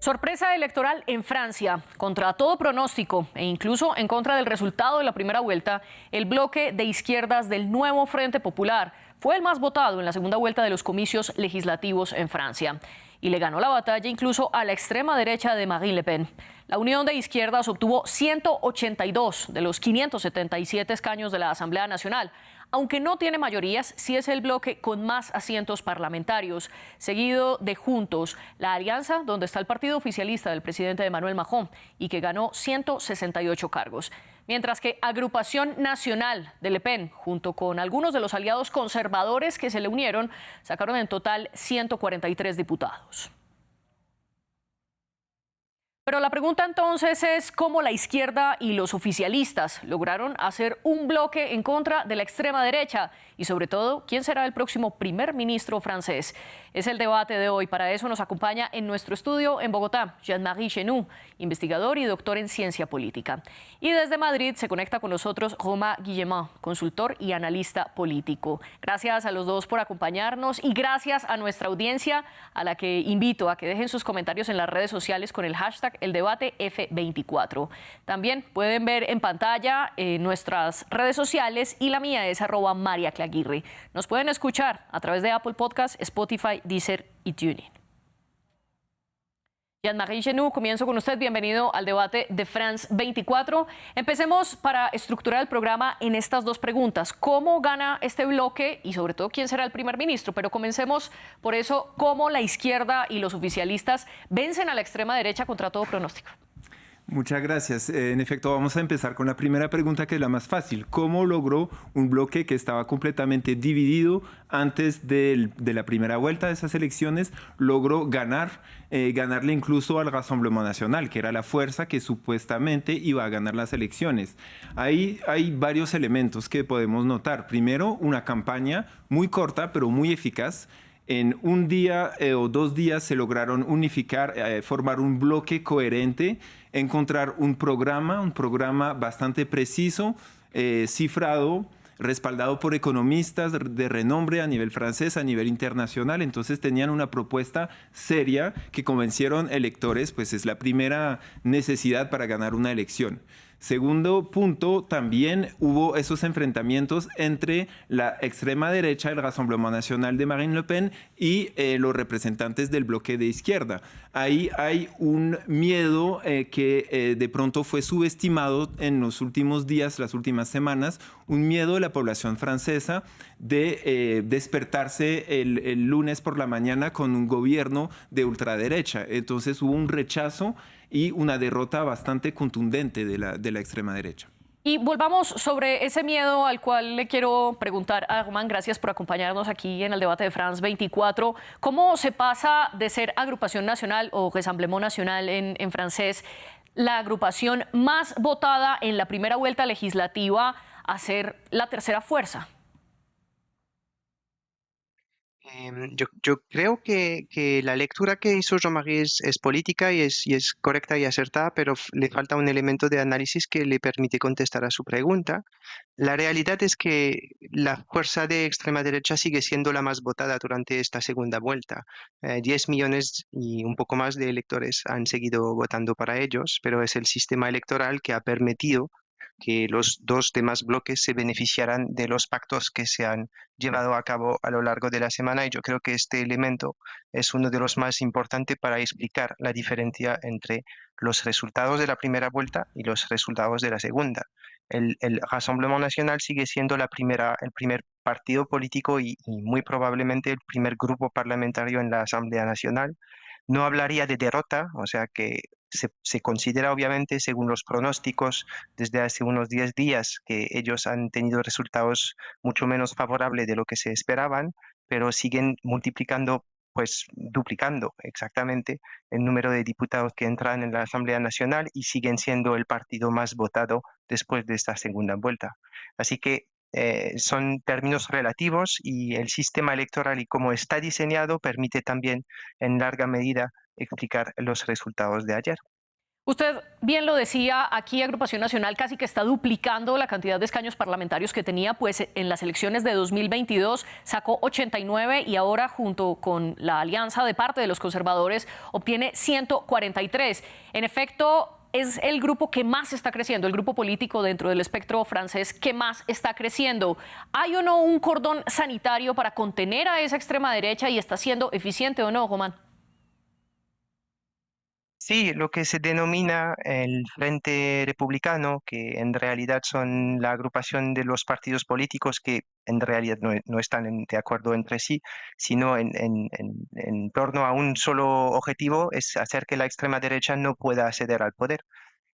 Sorpresa electoral en Francia. Contra todo pronóstico e incluso en contra del resultado de la primera vuelta, el bloque de izquierdas del Nuevo Frente Popular fue el más votado en la segunda vuelta de los comicios legislativos en Francia. Y le ganó la batalla incluso a la extrema derecha de Marine Le Pen. La Unión de Izquierdas obtuvo 182 de los 577 escaños de la Asamblea Nacional. Aunque no tiene mayorías, sí es el bloque con más asientos parlamentarios, seguido de Juntos, la alianza donde está el partido oficialista del presidente Emmanuel Macron y que ganó 168 cargos. Mientras que Agrupación Nacional de Le Pen, junto con algunos de los aliados conservadores que se le unieron, sacaron en total 143 diputados. Pero la pregunta entonces es cómo la izquierda y los oficialistas lograron hacer un bloque en contra de la extrema derecha y sobre todo, ¿quién será el próximo primer ministro francés? Es el debate de hoy. Para eso nos acompaña en nuestro estudio en Bogotá Jean-Marie Chenoux, investigador y doctor en ciencia política. Y desde Madrid se conecta con nosotros Romain Guillemot, consultor y analista político. Gracias a los dos por acompañarnos y gracias a nuestra audiencia, a la que invito a que dejen sus comentarios en las redes sociales con el hashtag El Debate F24. También pueden ver en pantalla nuestras redes sociales y la mía es @mariaclaguirre. Nos pueden escuchar a través de Apple Podcast, Spotify, Deezer y TuneIn. Jean-Marie Chenoux, comienzo con usted. Bienvenido al debate de France 24. Empecemos para estructurar el programa en estas dos preguntas. ¿Cómo gana este bloque y sobre todo quién será el primer ministro? Pero comencemos por eso, ¿cómo la izquierda y los oficialistas vencen a la extrema derecha contra todo pronóstico? Muchas gracias. En efecto, vamos a empezar con la primera pregunta, que es la más fácil. ¿Cómo logró un bloque que estaba completamente dividido antes de la primera vuelta de esas elecciones, logró ganarle incluso al Rassemblement National, que era la fuerza que supuestamente iba a ganar las elecciones? Ahí hay varios elementos que podemos notar. Primero, una campaña muy corta, pero muy eficaz. En un día o 2 días se lograron unificar, formar un bloque coherente, encontrar un programa bastante preciso, cifrado, respaldado por economistas de renombre a nivel francés, a nivel internacional. Entonces tenían una propuesta seria que convencieron electores, pues es la primera necesidad para ganar una elección. Segundo punto, también hubo esos enfrentamientos entre la extrema derecha, el Rassemblement National de Marine Le Pen, y los representantes del bloque de izquierda. Ahí hay un miedo que de pronto fue subestimado en los últimos días, las últimas semanas, un miedo de la población francesa de despertarse el lunes por la mañana con un gobierno de ultraderecha. Entonces hubo un rechazo y una derrota bastante contundente de la extrema derecha. Y volvamos sobre ese miedo al cual le quiero preguntar a Romain. Gracias por acompañarnos aquí en el debate de France 24. ¿Cómo se pasa de ser Agrupación Nacional o Rassemblement National en francés, la agrupación más votada en la primera vuelta legislativa, a ser la tercera fuerza? Yo creo que la lectura que hizo Jean-Marie es política y es correcta y acertada, pero le falta un elemento de análisis que le permite contestar a su pregunta. La realidad es que la fuerza de extrema derecha sigue siendo la más votada durante esta segunda vuelta. 10 millones y un poco más de electores han seguido votando para ellos, pero es el sistema electoral que ha permitido que los dos demás bloques se beneficiarán de los pactos que se han llevado a cabo a lo largo de la semana, y yo creo que este elemento es uno de los más importantes para explicar la diferencia entre los resultados de la primera vuelta y los resultados de la segunda. El Rassemblement National sigue siendo el primer partido político y muy probablemente el primer grupo parlamentario en la Asamblea Nacional. No hablaría de derrota, o sea que se considera obviamente, según los pronósticos, desde hace unos 10 días, que ellos han tenido resultados mucho menos favorables de lo que se esperaban, pero siguen multiplicando, pues duplicando exactamente el número de diputados que entran en la Asamblea Nacional y siguen siendo el partido más votado después de esta segunda vuelta. Así que son términos relativos y el sistema electoral y cómo está diseñado permite también en larga medida explicar los resultados de ayer. Usted bien lo decía, aquí Agrupación Nacional casi que está duplicando la cantidad de escaños parlamentarios que tenía, pues en las elecciones de 2022 sacó 89 y ahora junto con la alianza de parte de los conservadores obtiene 143. En efecto, es el grupo que más está creciendo, el grupo político dentro del espectro francés que más está creciendo. ¿Hay o no un cordón sanitario para contener a esa extrema derecha y está siendo eficiente o no, Román? Sí, lo que se denomina el Frente Republicano, que en realidad son la agrupación de los partidos políticos que en realidad no están de acuerdo entre sí, sino en torno a un solo objetivo, es hacer que la extrema derecha no pueda acceder al poder.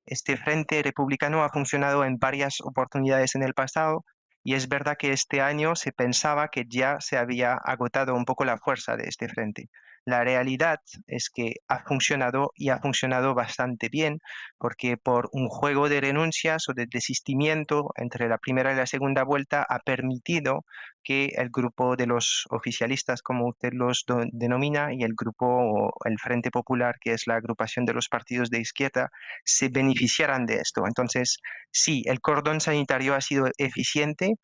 Este Frente Republicano ha funcionado en varias oportunidades en el pasado y es verdad que este año se pensaba que ya se había agotado un poco la fuerza de este frente. La realidad es que ha funcionado y ha funcionado bastante bien porque por un juego de renuncias o de desistimiento entre la primera y la segunda vuelta ha permitido que el grupo de los oficialistas, como usted los denomina, y el grupo o el Frente Popular, que es la agrupación de los partidos de izquierda, se beneficiaran de esto. Entonces, sí, el cordón sanitario ha sido eficiente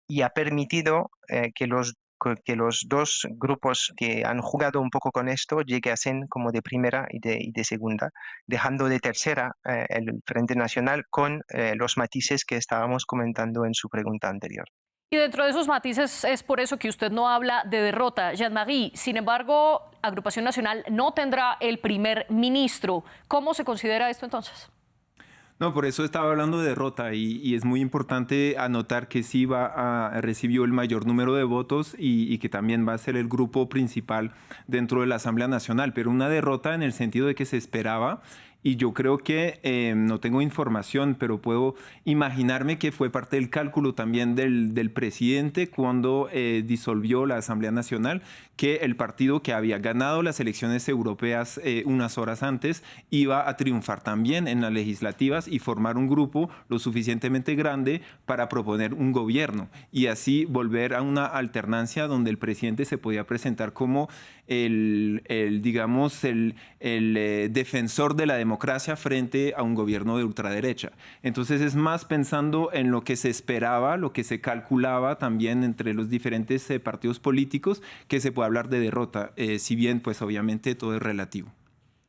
y ha permitido que los dos grupos que han jugado un poco con esto llegasen como de primera y de segunda, dejando de tercera el Frente Nacional con los matices que estábamos comentando en su pregunta anterior. Y dentro de esos matices es por eso que usted no habla de derrota, Jean-Marie. Sin embargo, Agrupación Nacional no tendrá el primer ministro. ¿Cómo se considera esto entonces? No, por eso estaba hablando de derrota y es muy importante anotar que sí recibió el mayor número de votos y que también va a ser el grupo principal dentro de la Asamblea Nacional, pero una derrota en el sentido de que se esperaba. Y yo creo que no tengo información, pero puedo imaginarme que fue parte del cálculo también del presidente cuando disolvió la Asamblea Nacional, que el partido que había ganado las elecciones europeas unas horas antes iba a triunfar también en las legislativas y formar un grupo lo suficientemente grande para proponer un gobierno y así volver a una alternancia donde el presidente se podía presentar como digamos, el defensor de la democracia frente a un gobierno de ultraderecha. Entonces es más pensando en lo que se esperaba, lo que se calculaba también entre los diferentes partidos políticos, que se puede hablar de derrota, si bien pues obviamente todo es relativo.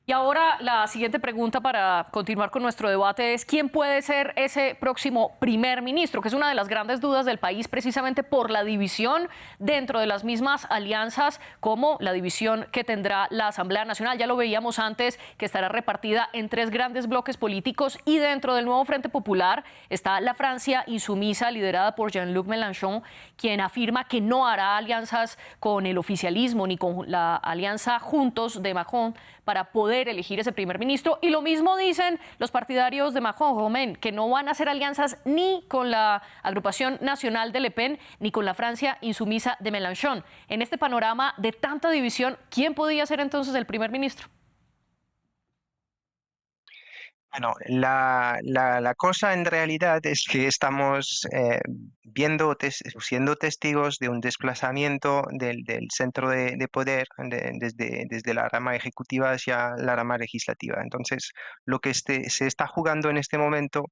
Y ahora la siguiente pregunta para continuar con nuestro debate es ¿quién puede ser ese próximo primer ministro? Que es una de las grandes dudas del país precisamente por la división dentro de las mismas alianzas como la división que tendrá la Asamblea Nacional. Ya lo veíamos antes que estará repartida en tres grandes bloques políticos y dentro del nuevo Frente Popular está la Francia insumisa liderada por Jean-Luc Mélenchon, quien afirma que no hará alianzas con el oficialismo ni con la alianza Juntos de Macron para poder elegir ese primer ministro. Y lo mismo dicen los partidarios de Macron, Romain, que no van a hacer alianzas ni con la Agrupación Nacional de Le Pen ni con la Francia insumisa de Mélenchon. En este panorama de tanta división, ¿quién podría ser entonces el primer ministro? Bueno, la cosa en realidad es que estamos siendo testigos de un desplazamiento del centro de poder desde la rama ejecutiva hacia la rama legislativa. Entonces, lo que se está jugando en este momento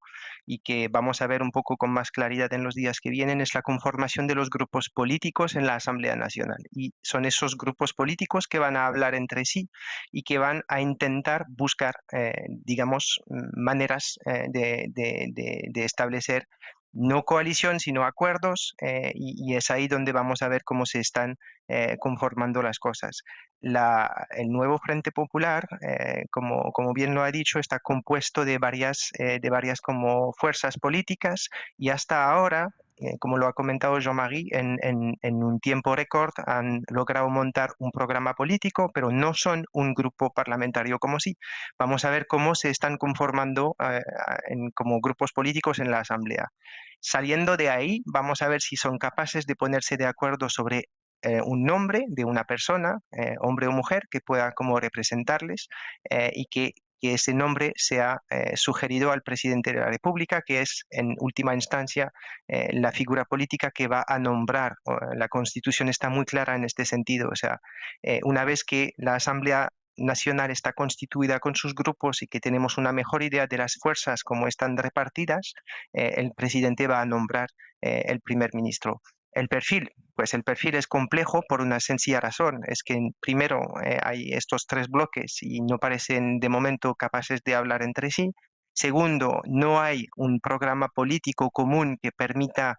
y que vamos a ver un poco con más claridad en los días que vienen es la conformación de los grupos políticos en la Asamblea Nacional. Y son esos grupos políticos que van a hablar entre sí y que van a intentar buscar, digamos, maneras de establecer no coalición, sino acuerdos, y es ahí donde vamos a ver cómo se están conformando las cosas. El nuevo Frente Popular, como bien lo ha dicho, está compuesto de varias como fuerzas políticas y hasta ahora, como lo ha comentado Jean-Marie, en un tiempo récord han logrado montar un programa político, pero no son un grupo parlamentario como sí. Vamos a ver cómo se están conformando como grupos políticos en la Asamblea. Saliendo de ahí, vamos a ver si son capaces de ponerse de acuerdo sobre un nombre de una persona, hombre o mujer, que pueda como representarles y que ese nombre sea sugerido al presidente de la República, que es en última instancia la figura política que va a nombrar. La Constitución está muy clara en este sentido. O sea, una vez que la Asamblea nacional está constituida con sus grupos y que tenemos una mejor idea de las fuerzas, cómo están repartidas, el presidente va a nombrar el primer ministro. El perfil, pues el perfil es complejo por una sencilla razón, es que primero hay estos tres bloques y no parecen de momento capaces de hablar entre sí. Segundo, no hay un programa político común que permita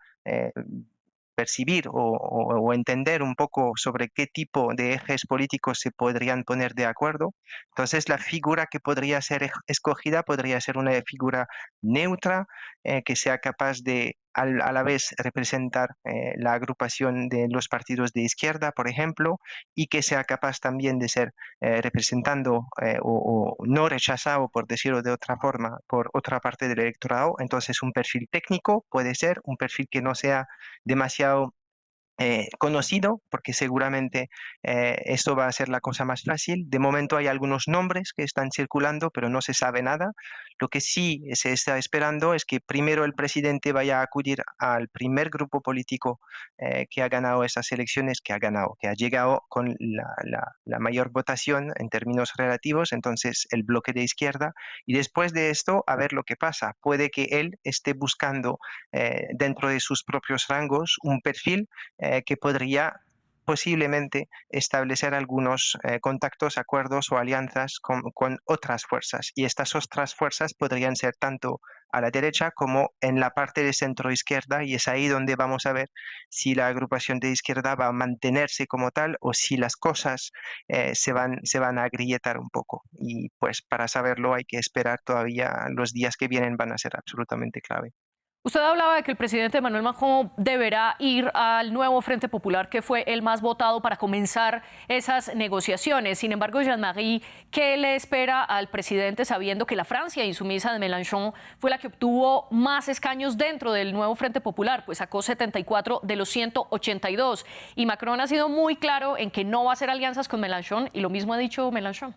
percibir o entender un poco sobre qué tipo de ejes políticos se podrían poner de acuerdo. Entonces, la figura que podría ser escogida podría ser una figura neutra, que sea capaz de a la vez representar la agrupación de los partidos de izquierda, por ejemplo, y que sea capaz también de ser representando o no rechazado, por decirlo de otra forma, por otra parte del electorado. Entonces, un perfil técnico puede ser un perfil que no sea demasiado conocido, porque seguramente esto va a ser la cosa más fácil. De momento hay algunos nombres que están circulando, pero no se sabe nada. Lo que sí se está esperando es que primero el presidente vaya a acudir al primer grupo político que ha ganado esas elecciones, que ha llegado con la mayor votación en términos relativos, entonces el bloque de izquierda, y después de esto a ver lo que pasa. Puede que él esté buscando dentro de sus propios rangos un perfil que podría posiblemente establecer algunos contactos, acuerdos o alianzas con otras fuerzas. Y estas otras fuerzas podrían ser tanto a la derecha como en la parte de centro izquierda, y es ahí donde vamos a ver si la agrupación de izquierda va a mantenerse como tal o si las cosas se van a agrietar un poco. Y pues para saberlo hay que esperar todavía, los días que vienen van a ser absolutamente clave. Usted hablaba de que el presidente Emmanuel Macron deberá ir al nuevo Frente Popular, que fue el más votado para comenzar esas negociaciones. Sin embargo, Jean-Marie, ¿qué le espera al presidente sabiendo que la Francia insumisa de Mélenchon fue la que obtuvo más escaños dentro del nuevo Frente Popular? Pues sacó 74 de los 182. Y Macron ha sido muy claro en que no va a hacer alianzas con Mélenchon, y lo mismo ha dicho Mélenchon.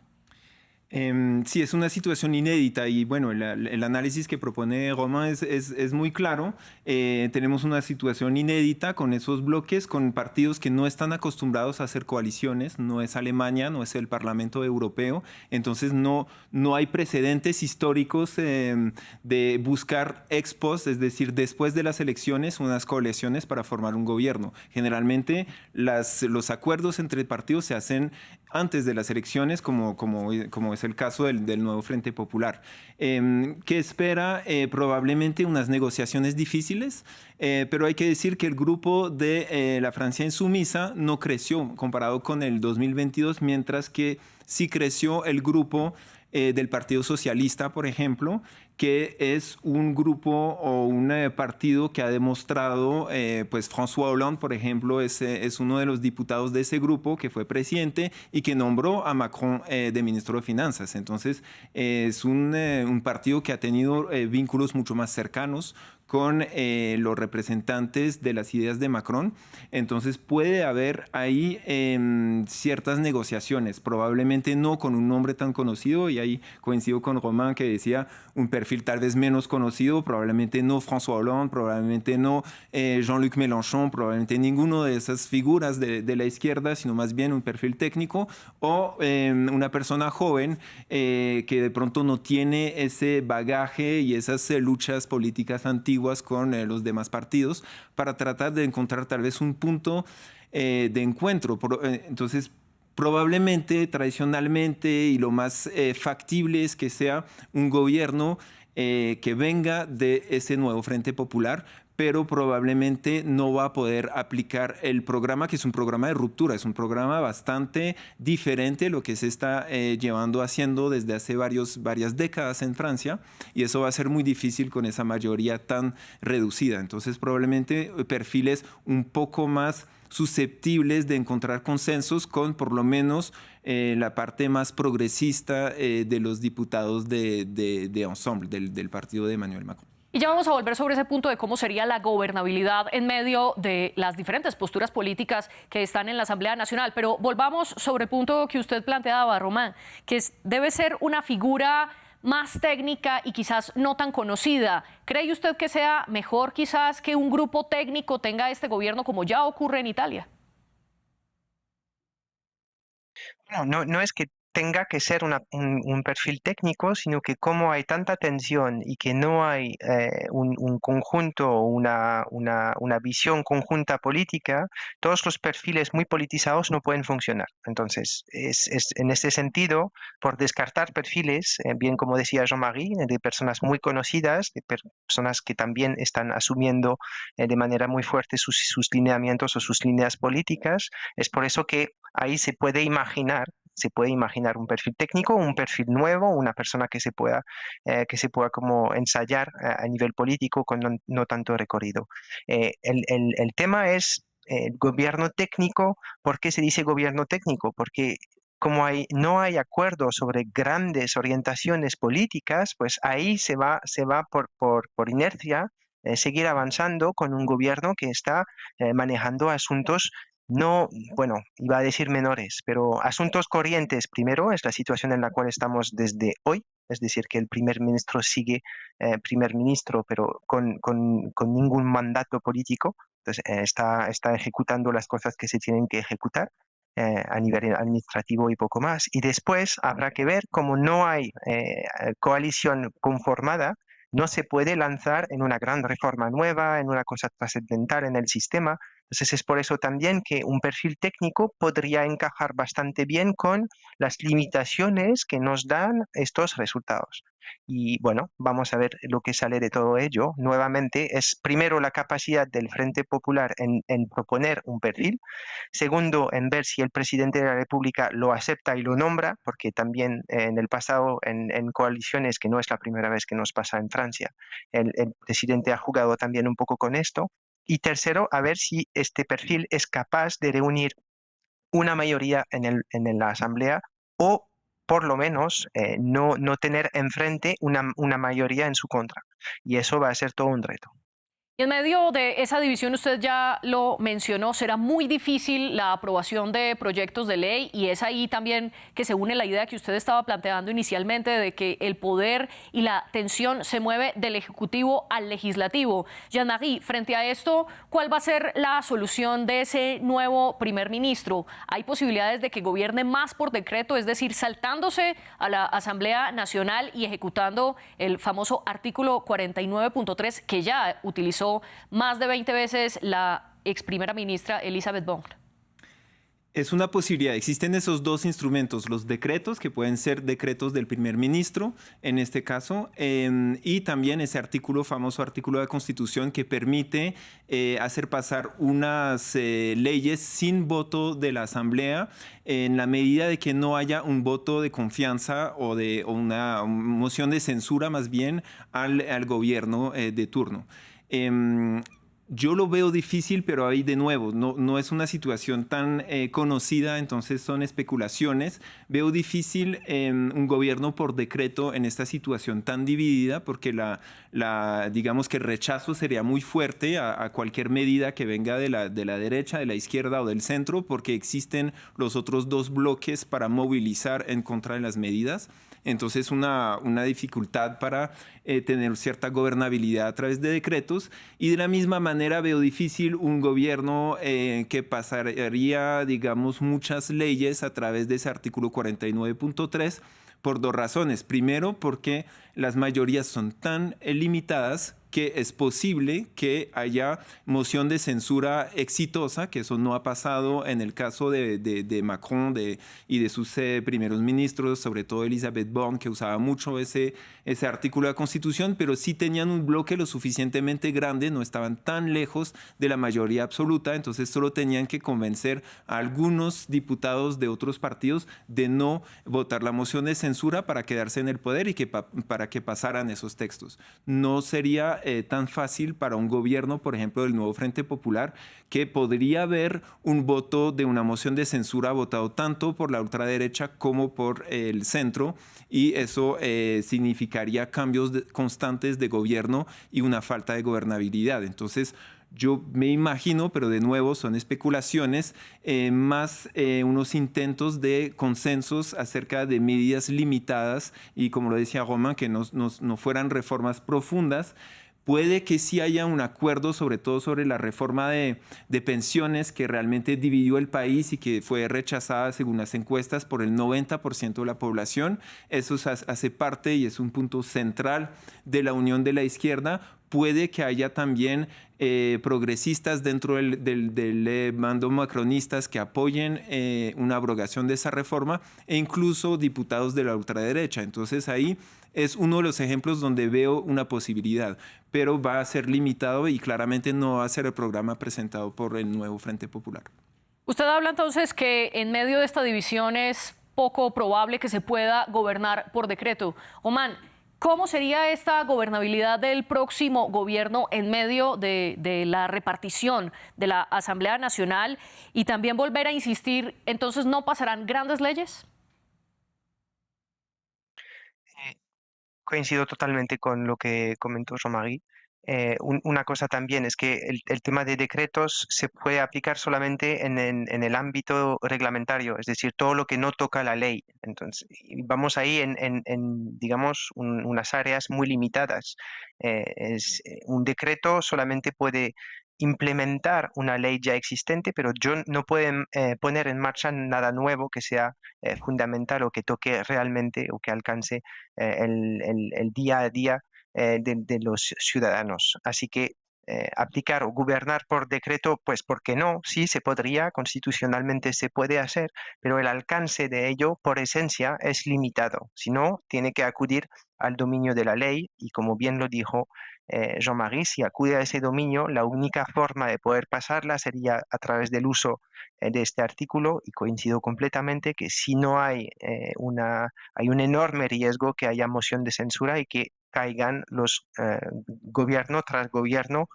Sí, es una situación inédita y bueno, el análisis que propone Romain es muy claro. Tenemos una situación inédita con esos bloques, con partidos que no están acostumbrados a hacer coaliciones. No es Alemania, no es el Parlamento Europeo. Entonces no hay precedentes históricos de buscar ex post, es decir, después de las elecciones, unas coaliciones para formar un gobierno. Generalmente los acuerdos entre partidos se hacen antes de las elecciones, como es el caso del nuevo Frente Popular, que espera probablemente unas negociaciones difíciles, pero hay que decir que el grupo de la Francia insumisa no creció comparado con el 2022, mientras que sí creció el grupo del Partido Socialista, por ejemplo, que es un grupo o un partido que ha demostrado, pues François Hollande, por ejemplo, es uno de los diputados de ese grupo que fue presidente y que nombró a Macron de ministro de Finanzas. Entonces, es un partido que ha tenido vínculos mucho más cercanos con los representantes de las ideas de Macron. Entonces puede haber ahí ciertas negociaciones, probablemente no con un nombre tan conocido, y ahí coincido con Romain que decía un perfil tal vez menos conocido, probablemente no François Hollande, probablemente no Jean-Luc Mélenchon, probablemente ninguno de esas figuras de la izquierda, sino más bien un perfil técnico o una persona joven que de pronto no tiene ese bagaje y esas luchas políticas antiguas con los demás partidos para tratar de encontrar tal vez un punto de encuentro. Entonces, probablemente, tradicionalmente, y lo más factible es que sea un gobierno que venga de ese nuevo Frente Popular, pero probablemente no va a poder aplicar el programa, que es un programa de ruptura, es un programa bastante diferente a lo que se está haciendo desde hace varias décadas en Francia, y eso va a ser muy difícil con esa mayoría tan reducida. Entonces, probablemente perfiles un poco más susceptibles de encontrar consensos con por lo menos la parte más progresista de los diputados de Ensemble, del partido de Emmanuel Macron. Y ya vamos a volver sobre ese punto de cómo sería la gobernabilidad en medio de las diferentes posturas políticas que están en la Asamblea Nacional. Pero volvamos sobre el punto que usted planteaba, Román, que debe ser una figura más técnica y quizás no tan conocida. ¿Cree usted que sea mejor quizás que un grupo técnico tenga este gobierno como ya ocurre en Italia? No es que tenga que ser un perfil técnico, sino que como hay tanta tensión y que no hay un conjunto, una visión conjunta política, todos los perfiles muy politizados no pueden funcionar. Entonces, en este sentido, por descartar perfiles, bien como decía Jean-Marie, de personas muy conocidas, de personas que también están asumiendo de manera muy fuerte sus lineamientos o sus líneas políticas, es por eso que ahí se puede imaginar un perfil técnico, un perfil nuevo, una persona que se pueda como ensayar a nivel político con no tanto recorrido. El tema es gobierno técnico. ¿Por qué se dice gobierno técnico? Porque como no hay acuerdo sobre grandes orientaciones políticas, pues ahí se va por inercia seguir avanzando con un gobierno que está manejando asuntos no, bueno, iba a decir menores, pero asuntos corrientes. Primero es la situación en la cual estamos desde hoy, es decir, que el primer ministro sigue primer ministro, pero con ningún mandato político. Entonces, está ejecutando las cosas que se tienen que ejecutar a nivel administrativo y poco más. Y después habrá que ver, como no hay coalición conformada, no se puede lanzar en una gran reforma nueva, en una cosa trascendental en el sistema. Entonces es por eso también que un perfil técnico podría encajar bastante bien con las limitaciones que nos dan estos resultados. Y bueno, vamos a ver lo que sale de todo ello. Nuevamente, es primero la capacidad del Frente Popular en proponer un perfil. Segundo, en ver si el presidente de la República lo acepta y lo nombra, porque también en el pasado, en coaliciones, que no es la primera vez que nos pasa en Francia, el presidente ha jugado también un poco con esto. Y tercero, a ver si este perfil es capaz de reunir una mayoría en la Asamblea o por lo menos no tener enfrente una mayoría en su contra. Y eso va a ser todo un reto. Y en medio de esa división, usted ya lo mencionó, será muy difícil la aprobación de proyectos de ley y es ahí también que se une la idea que usted estaba planteando inicialmente de que el poder y la tensión se mueve del Ejecutivo al Legislativo. Jean-Marie, frente a esto, ¿cuál va a ser la solución de ese nuevo primer ministro? ¿Hay posibilidades de que gobierne más por decreto, es decir, saltándose a la Asamblea Nacional y ejecutando el famoso artículo 49.3 que ya utilizó más de 20 veces la ex primera ministra Elisabeth Borne? Es una posibilidad. Existen esos dos instrumentos, los decretos, que pueden ser decretos del primer ministro, en este caso, y también ese artículo, famoso artículo de la Constitución, que permite hacer pasar unas leyes sin voto de la Asamblea, en la medida de que no haya un voto de confianza o una moción de censura, más bien, al gobierno de turno. Yo lo veo difícil, pero ahí de nuevo, no es una situación tan conocida, entonces son especulaciones. Veo difícil un gobierno por decreto en esta situación tan dividida, porque digamos que el rechazo sería muy fuerte a cualquier medida que venga de la derecha, de la izquierda o del centro, porque existen los otros dos bloques para movilizar en contra de las medidas. Entonces una dificultad para tener cierta gobernabilidad a través de decretos, y de la misma manera veo difícil un gobierno que pasaría, digamos, muchas leyes a través de ese artículo 49.3 por dos razones. Primero, porque las mayorías son tan limitadas que es posible que haya moción de censura exitosa, que eso no ha pasado en el caso de Macron y de sus primeros ministros, sobre todo Elisabeth Borne, que usaba mucho ese artículo de la Constitución, pero sí tenían un bloque lo suficientemente grande, no estaban tan lejos de la mayoría absoluta, entonces solo tenían que convencer a algunos diputados de otros partidos de no votar la moción de censura para quedarse en el poder y para que pasaran esos textos. No sería tan fácil para un gobierno, por ejemplo, del nuevo Frente Popular, que podría haber un voto de una moción de censura votado tanto por la ultraderecha como por el centro, y eso significaría cambios constantes de gobierno y una falta de gobernabilidad. Entonces, yo me imagino, pero de nuevo son especulaciones, más unos intentos de consensos acerca de medidas limitadas y, como lo decía Romain, que no fueran reformas profundas, Puede que sí haya un acuerdo, sobre todo sobre la reforma de pensiones que realmente dividió el país y que fue rechazada, según las encuestas, por el 90% de la población. Eso hace parte y es un punto central de la unión de la izquierda. Puede que haya también progresistas dentro del mando macronistas que apoyen una abrogación de esa reforma e incluso diputados de la ultraderecha. Entonces ahí es uno de los ejemplos donde veo una posibilidad, pero va a ser limitado y claramente no va a ser el programa presentado por el nuevo Frente Popular. Usted habla entonces que en medio de esta división es poco probable que se pueda gobernar por decreto. Oman, ¿cómo sería esta gobernabilidad del próximo gobierno en medio de la repartición de la Asamblea Nacional? Y también volver a insistir, entonces, ¿no pasarán grandes leyes? Coincido totalmente con lo que comentó Jean-Marie. Una cosa también es que el tema de decretos se puede aplicar solamente en el ámbito reglamentario, es decir, todo lo que no toca la ley. Entonces, y vamos ahí digamos, unas áreas muy limitadas. Un decreto solamente puede implementar una ley ya existente, pero yo no pueden poner en marcha nada nuevo que sea fundamental o que toque realmente o que alcance el día a día de los ciudadanos. Así que aplicar o gobernar por decreto, pues ¿por qué no? Sí, se podría, constitucionalmente se puede hacer, pero el alcance de ello, por esencia, es limitado. Si no, tiene que acudir al dominio de la ley y, como bien lo dijo Jean-Marie, si acude a ese dominio, la única forma de poder pasarla sería a través del uso de este artículo, y coincido completamente que si no hay hay un enorme riesgo que haya moción de censura y que caigan los gobierno tras gobierno,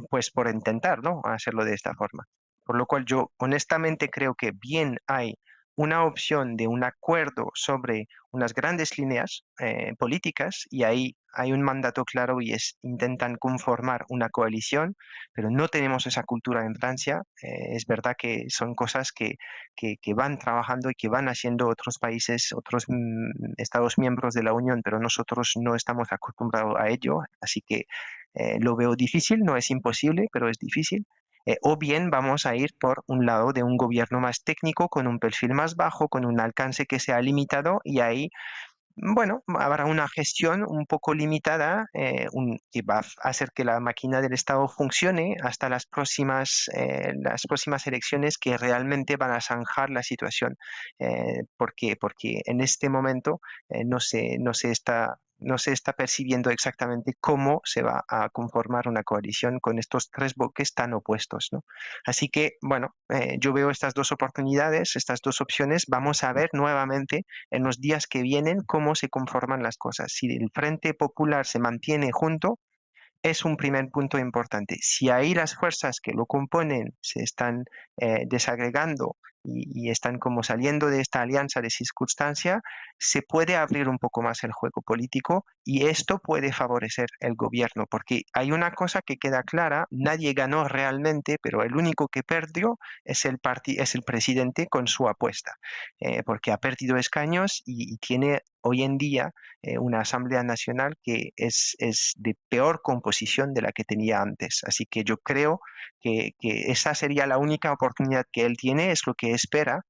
pues por intentar, ¿no?, hacerlo de esta forma. Por lo cual yo honestamente creo que bien hay una opción de un acuerdo sobre unas grandes líneas políticas, y ahí hay un mandato claro y es intentan conformar una coalición, pero no tenemos esa cultura en Francia. Es verdad que son cosas que van trabajando y que van haciendo otros países, otros estados miembros de la Unión, pero nosotros no estamos acostumbrados a ello, así que lo veo difícil, no es imposible, pero es difícil. O bien vamos a ir por un lado de un gobierno más técnico, con un perfil más bajo, con un alcance que sea limitado, y ahí, bueno, habrá una gestión un poco limitada que va a hacer que la máquina del Estado funcione hasta las próximas elecciones, que realmente van a zanjar la situación. Porque en este momento no se está percibiendo exactamente cómo se va a conformar una coalición con estos tres bloques tan opuestos, ¿no? Así que, bueno, yo veo estas dos oportunidades, estas dos opciones. Vamos a ver nuevamente en los días que vienen cómo se conforman las cosas. Si el Frente Popular se mantiene junto, es un primer punto importante. Si ahí las fuerzas que lo componen se están desagregando y están como saliendo de esta alianza de circunstancia, se puede abrir un poco más el juego político, y esto puede favorecer el gobierno, porque hay una cosa que queda clara: nadie ganó realmente, pero el único que perdió es el presidente con su apuesta, porque ha perdido escaños y tiene hoy en día una Asamblea Nacional que es de peor composición de la que tenía antes. Así que yo creo que esa sería la única oportunidad que él tiene, es lo que espera,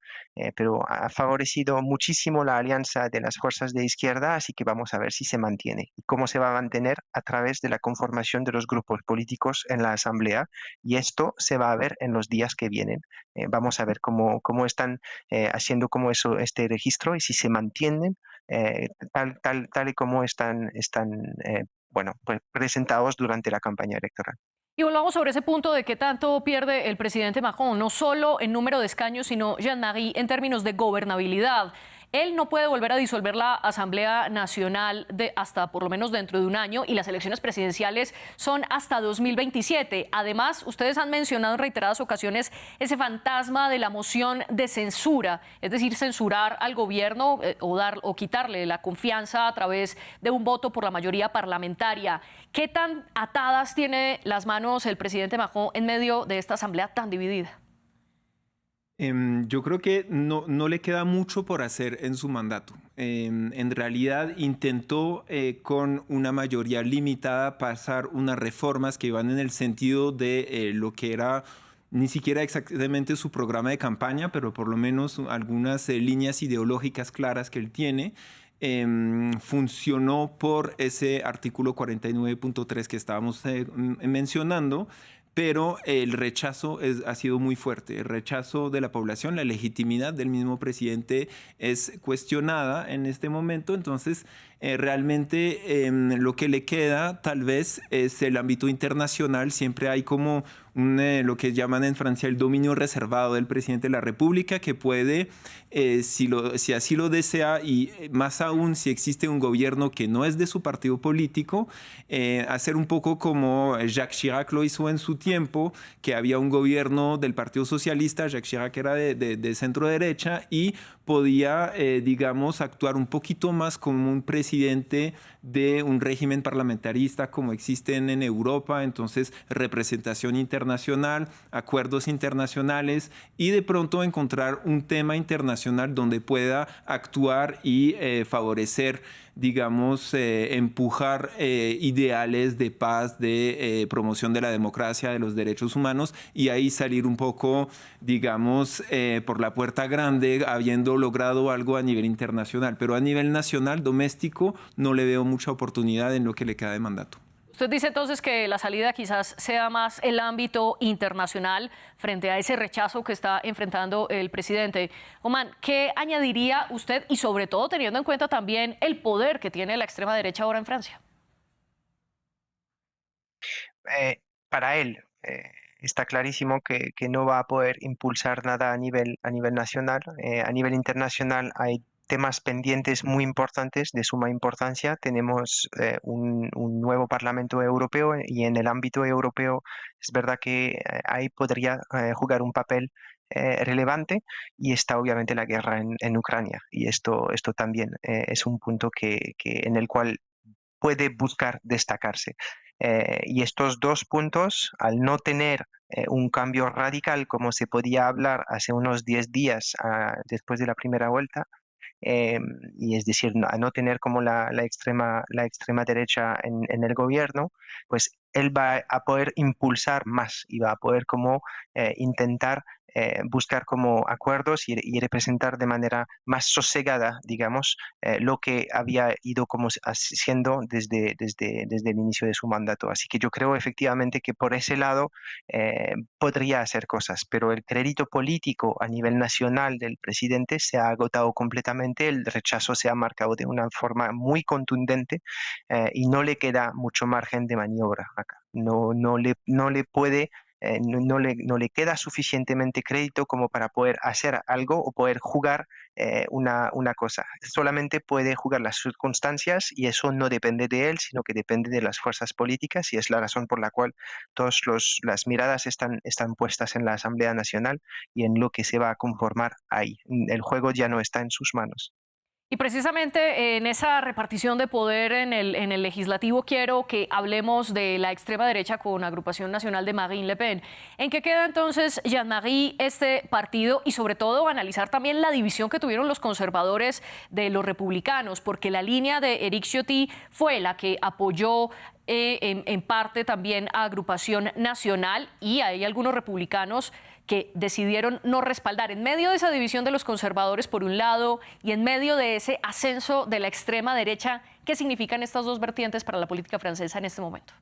pero ha favorecido muchísimo la alianza de las fuerzas de izquierda, así que vamos a ver si se mantiene y cómo se va a mantener a través de la conformación de los grupos políticos en la Asamblea, y esto se va a ver en los días que vienen. Vamos a ver cómo están haciendo este registro, y si se mantienen tal y como están bueno, pues presentados durante la campaña electoral. Y volvamos sobre ese punto de qué tanto pierde el presidente Macron, no solo en número de escaños, sino, Jean-Marie, en términos de gobernabilidad. Él no puede volver a disolver la Asamblea Nacional hasta por lo menos dentro de un año, y las elecciones presidenciales son hasta 2027. Además, ustedes han mencionado en reiteradas ocasiones ese fantasma de la moción de censura, es decir, censurar al gobierno o quitarle la confianza a través de un voto por la mayoría parlamentaria. ¿Qué tan atadas tiene las manos el presidente Macron en medio de esta Asamblea tan dividida? Yo creo que no le queda mucho por hacer en su mandato. En realidad intentó con una mayoría limitada pasar unas reformas que iban en el sentido de lo que era ni siquiera exactamente su programa de campaña, pero por lo menos algunas líneas ideológicas claras que él tiene. Funcionó por ese artículo 49.3 que estábamos mencionando, pero el rechazo ha sido muy fuerte. El rechazo de la población, la legitimidad del mismo presidente es cuestionada en este momento. Entonces, realmente lo que le queda tal vez es el ámbito internacional. Siempre hay como lo que llaman en Francia el dominio reservado del presidente de la República, que puede, si así lo desea, y más aún si existe un gobierno que no es de su partido político, hacer un poco como Jacques Chirac lo hizo en su tiempo, que había un gobierno del Partido Socialista. Jacques Chirac era de centro derecha y podía, digamos, actuar un poquito más como un presidente de un régimen parlamentarista como existen en Europa. Entonces, representación internacional, acuerdos internacionales y de pronto encontrar un tema internacional donde pueda actuar y favorecer, digamos, empujar ideales de paz, de promoción de la democracia, de los derechos humanos, y ahí salir un poco, digamos, por la puerta grande, habiendo logrado algo a nivel internacional. Pero a nivel nacional, doméstico, no le veo mucha oportunidad en lo que le queda de mandato. Usted dice entonces que la salida quizás sea más el ámbito internacional frente a ese rechazo que está enfrentando el presidente. Oman, ¿qué añadiría usted y sobre todo teniendo en cuenta también el poder que tiene la extrema derecha ahora en Francia? Para él está clarísimo que no va a poder impulsar nada a nivel nacional. A nivel internacional hay temas pendientes muy importantes, de suma importancia. Tenemos un nuevo Parlamento Europeo y en el ámbito europeo es verdad que ahí podría jugar un papel relevante, y está obviamente la guerra en Ucrania, y esto también es un punto en el cual puede buscar destacarse. Y estos dos puntos, al no tener un cambio radical como se podía hablar hace unos 10 días después de la primera vuelta, eh, y es decir, a no tener como la extrema derecha en el gobierno, pues él va a poder impulsar más y va a poder como intentar buscar como acuerdos y representar de manera más sosegada, digamos, lo que había ido como haciendo desde el inicio de su mandato. Así que yo creo efectivamente que por ese lado podría hacer cosas, pero el crédito político a nivel nacional del presidente se ha agotado completamente. El rechazo se ha marcado de una forma muy contundente, y no le queda mucho margen de maniobra acá. No le puede, no le queda suficientemente crédito como para poder hacer algo o poder jugar una cosa. Solamente puede jugar las circunstancias, y eso no depende de él, sino que depende de las fuerzas políticas, y es la razón por la cual todas las miradas están puestas en la Asamblea Nacional y en lo que se va a conformar ahí. El juego ya no está en sus manos. Y precisamente en esa repartición de poder en el legislativo quiero que hablemos de la extrema derecha con Agrupación Nacional de Marine Le Pen. ¿En qué queda entonces, Jean-Marie, este partido y sobre todo analizar también la división que tuvieron los conservadores de los republicanos? Porque la línea de Éric Ciotti fue la que apoyó en parte también a Agrupación Nacional, y hay algunos republicanos que decidieron no respaldar. En medio de esa división de los conservadores por un lado y en medio de ese ascenso de la extrema derecha, ¿qué significan estas dos vertientes para la política francesa en este momento?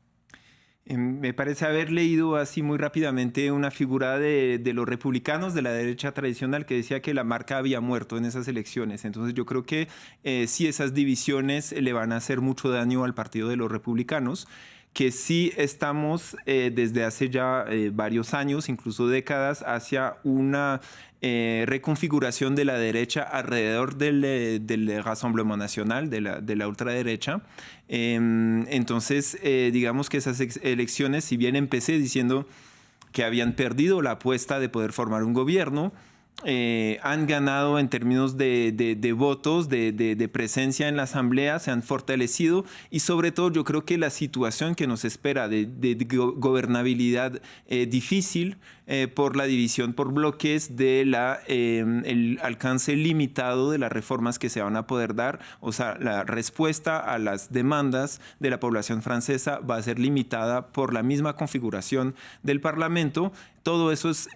Me parece haber leído así muy rápidamente una figura de los republicanos de la derecha tradicional que decía que la marca había muerto en esas elecciones. Entonces yo creo que sí, esas divisiones le van a hacer mucho daño al partido de los republicanos, que sí estamos desde hace ya varios años, incluso décadas, hacia una reconfiguración de la derecha alrededor del Rassemblement National, de la ultraderecha. Entonces, digamos que esas elecciones, si bien empecé diciendo que habían perdido la apuesta de poder formar un gobierno, han ganado en términos de votos, de presencia en la Asamblea, se han fortalecido y sobre todo yo creo que la situación que nos espera de gobernabilidad difícil por la división por bloques el alcance limitado de las reformas que se van a poder dar, o sea, la respuesta a las demandas de la población francesa va a ser limitada por la misma configuración del Parlamento. Todo eso es,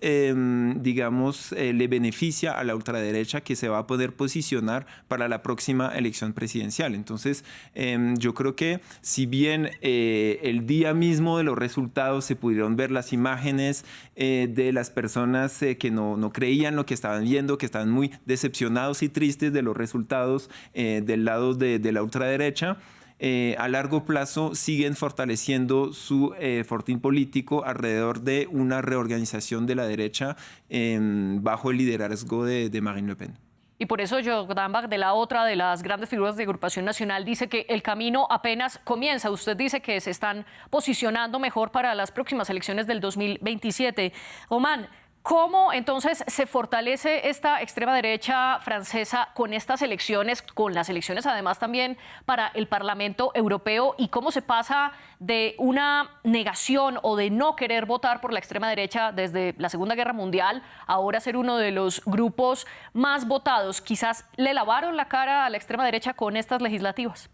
digamos, le beneficia a la ultraderecha que se va a poder posicionar para la próxima elección presidencial. Entonces, yo creo que si bien el día mismo de los resultados se pudieron ver las imágenes de las personas que no creían lo que estaban viendo, que estaban muy decepcionados y tristes de los resultados del lado de la ultraderecha, a largo plazo siguen fortaleciendo su fortín político alrededor de una reorganización de la derecha bajo el liderazgo de Marine Le Pen. Y por eso Jordan Bach, de la otra de las grandes figuras de Agrupación Nacional, dice que el camino apenas comienza. Usted dice que se están posicionando mejor para las próximas elecciones del 2027. Román, ¿cómo entonces se fortalece esta extrema derecha francesa con estas elecciones, con las elecciones además también para el Parlamento Europeo? ¿Y cómo se pasa de una negación o de no querer votar por la extrema derecha desde la Segunda Guerra Mundial a ahora ser uno de los grupos más votados? Quizás le lavaron la cara a la extrema derecha con estas legislativas.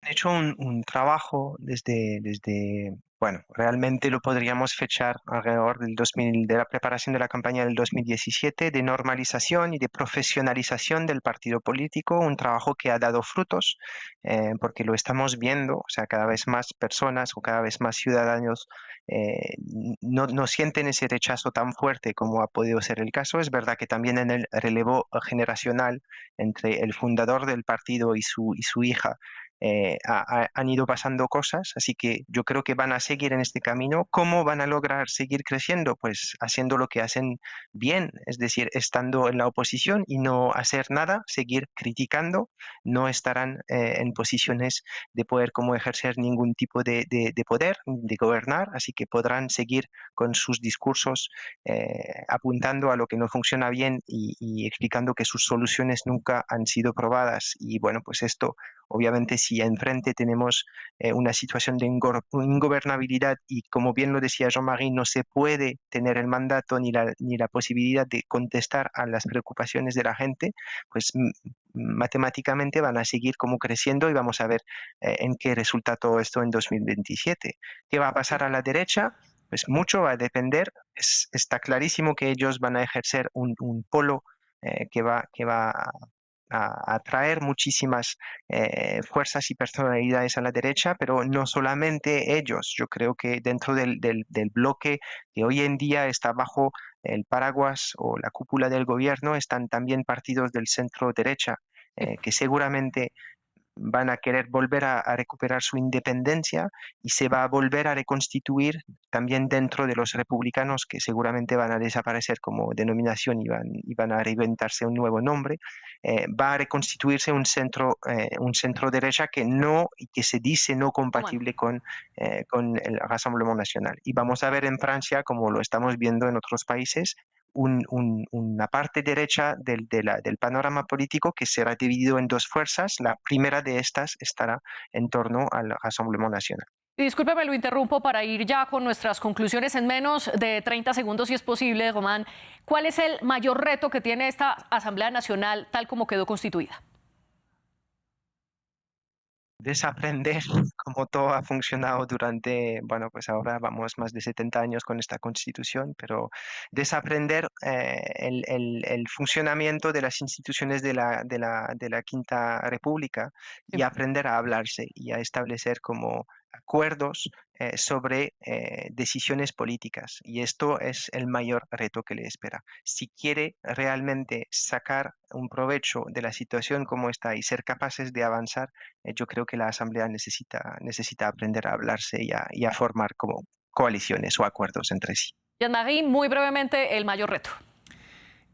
He hecho un trabajo bueno, realmente lo podríamos fechar alrededor del 2000, de la preparación de la campaña del 2017, de normalización y de profesionalización del partido político, un trabajo que ha dado frutos, porque lo estamos viendo, o sea, cada vez más personas o cada vez más ciudadanos no sienten ese rechazo tan fuerte como ha podido ser el caso. Es verdad que también en el relevo generacional entre el fundador del partido y su hija, han ido pasando cosas, así que yo creo que van a seguir en este camino. ¿Cómo van a lograr seguir creciendo? Pues haciendo lo que hacen bien, es decir, estando en la oposición y no hacer nada, seguir criticando, no estarán en posiciones de poder como ejercer ningún tipo de poder, de gobernar, así que podrán seguir con sus discursos apuntando a lo que no funciona bien y explicando que sus soluciones nunca han sido probadas. Y bueno, pues esto obviamente, si enfrente tenemos una situación de ingobernabilidad y, como bien lo decía Jean-Marie, no se puede tener el mandato ni la posibilidad de contestar a las preocupaciones de la gente, pues matemáticamente van a seguir como creciendo y vamos a ver en qué resulta todo esto en 2027. ¿Qué va a pasar a la derecha? Pues mucho va a depender. Está clarísimo que ellos van a ejercer un polo que va a atraer muchísimas fuerzas y personalidades a la derecha, pero no solamente ellos. Yo creo que dentro del bloque que hoy en día está bajo el paraguas o la cúpula del gobierno, están también partidos del centro derecha, que seguramente van a querer volver a recuperar su independencia y se va a volver a reconstituir también dentro de los republicanos, que seguramente van a desaparecer como denominación y van a reinventarse un nuevo nombre. Va a reconstituirse un centro derecha que se dice no compatible con el Rassemblement National. Y vamos a ver en Francia, como lo estamos viendo en otros países, una parte derecha del panorama político que será dividido en dos fuerzas. La primera de estas estará en torno al Rassemblement National. Y discúlpeme, lo interrumpo para ir ya con nuestras conclusiones en menos de 30 segundos, si es posible, Román. ¿Cuál es el mayor reto que tiene esta Asamblea Nacional tal como quedó constituida? Desaprender cómo todo ha funcionado durante, bueno, pues ahora vamos más de 70 años con esta constitución, pero desaprender el funcionamiento de las instituciones de la Quinta República y aprender a hablarse y a establecer como acuerdos sobre decisiones políticas. Y esto es el mayor reto que le espera. Si quiere realmente sacar un provecho de la situación como está y ser capaces de avanzar, yo creo que la Asamblea necesita aprender a hablarse y a formar como coaliciones o acuerdos entre sí. Jean-Marie, muy brevemente, el mayor reto.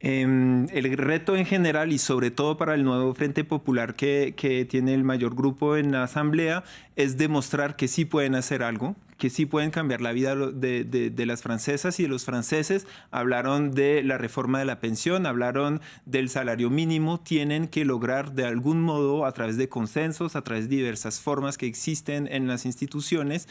El reto en general y sobre todo para el nuevo Frente Popular que tiene el mayor grupo en la Asamblea es demostrar que sí pueden hacer algo, que sí pueden cambiar la vida de las francesas y de los franceses. Hablaron de la reforma de la pensión, hablaron del salario mínimo. Tienen que lograr de algún modo, a través de consensos, a través de diversas formas que existen en las instituciones,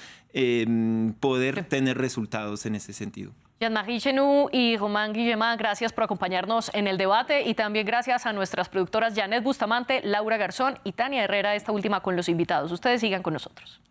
poder tener resultados en ese sentido. Jean-Marie Chenu y Román Guillemá, gracias por acompañarnos en el debate y también gracias a nuestras productoras Janet Bustamante, Laura Garzón y Tania Herrera, esta última con los invitados. Ustedes sigan con nosotros.